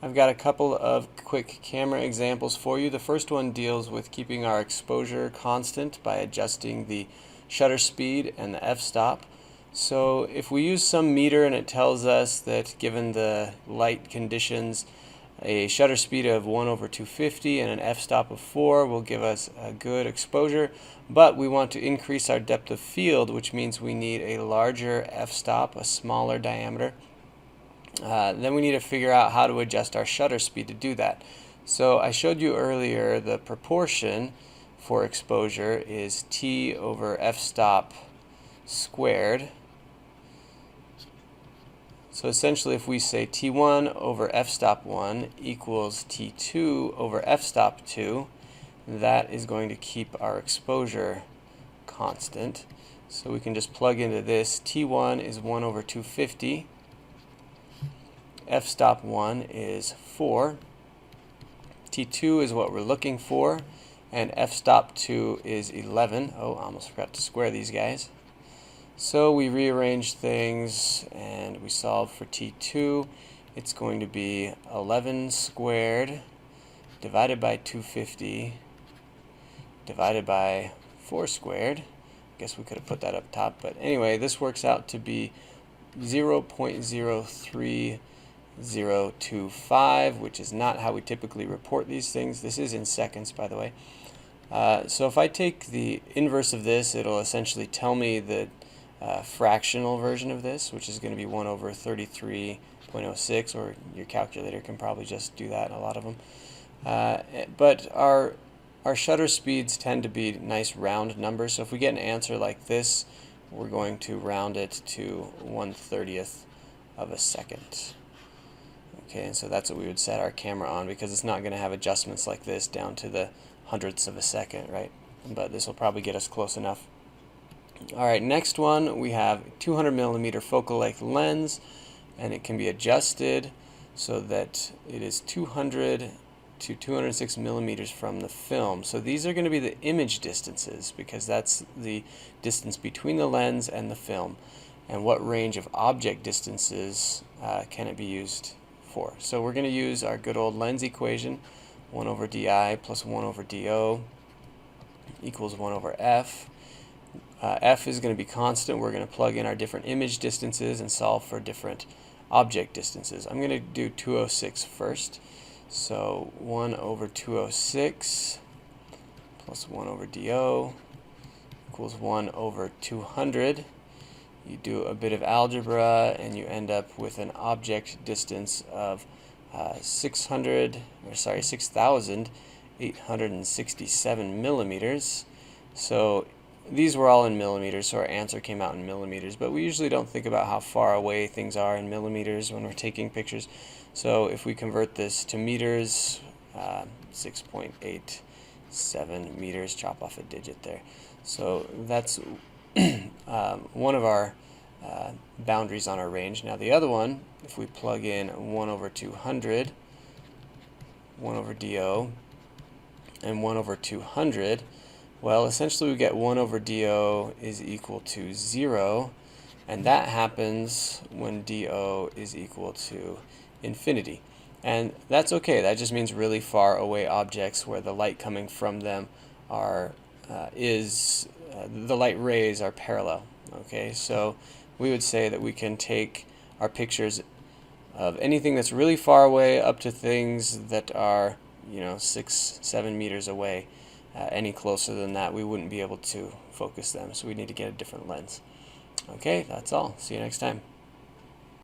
I've got a couple of quick camera examples for you. The first one deals with keeping our exposure constant by adjusting the shutter speed and the f-stop. So if we use some meter and it tells us that given the light conditions, a shutter speed of 1/250 and an f-stop of 4 will give us a good exposure, but we want to increase our depth of field, which means we need a larger f-stop, a smaller diameter. Then we need to figure out how to adjust our shutter speed to do that. So I showed you earlier the proportion for exposure is t over f-stop squared. So essentially if we say t1 over f-stop 1 equals t2 over f-stop 2, that is going to keep our exposure constant. So we can just plug into this. T1 is 1/250. F-stop 1 is 4. T2 is what we're looking for, and f-stop 2 is 11. Oh, I almost forgot to square these guys. So we rearrange things and we solve for T2. It's going to be 11 squared divided by 250 divided by 4 squared. I guess we could have put that up top, but anyway, this works out to be 0.03025, which is not how we typically report these things. This is in seconds, by the way. So if I take the inverse of this, it'll essentially tell me the fractional version of this, which is going to be 1/33.06, or your calculator can probably just do that, a lot of them. But our shutter speeds tend to be nice round numbers, so if we get an answer like this, we're going to round it to 1/30th of a second. Okay, and so that's what we would set our camera on, because it's not going to have adjustments like this down to the hundredths of a second, right? But this will probably get us close enough. Alright, next one, we have 200mm focal length lens, and it can be adjusted so that it is 200 to 206 millimeters from the film. So these are going to be the image distances, because that's the distance between the lens and the film. And what range of object distances can it be used for? So we're going to use our good old lens equation, 1/di plus 1/do equals 1/f. F is going to be constant. We're going to plug in our different image distances and solve for different object distances. I'm going to do 206 first. So 1/206 plus 1/do equals 1/200. You do a bit of algebra and you end up with an object distance of 6,867 millimeters. So these were all in millimeters, so our answer came out in millimeters, but we usually don't think about how far away things are in millimeters when we're taking pictures. So if we convert this to meters, 6.87 meters, chop off a digit there. So that's one of our boundaries on our range. Now the other one, if we plug in 1/200, 1/do, and 1/200, well, essentially we get 1/do is equal to 0, and that happens when do is equal to infinity. And that's okay. That just means really far away objects where the light coming from them are the light rays are parallel. Okay, so we would say that we can take our pictures of anything that's really far away up to things that are 6-7 meters away. Any closer than that, we wouldn't be able to focus them, so we need to get a different lens. Okay, that's all. See you next time.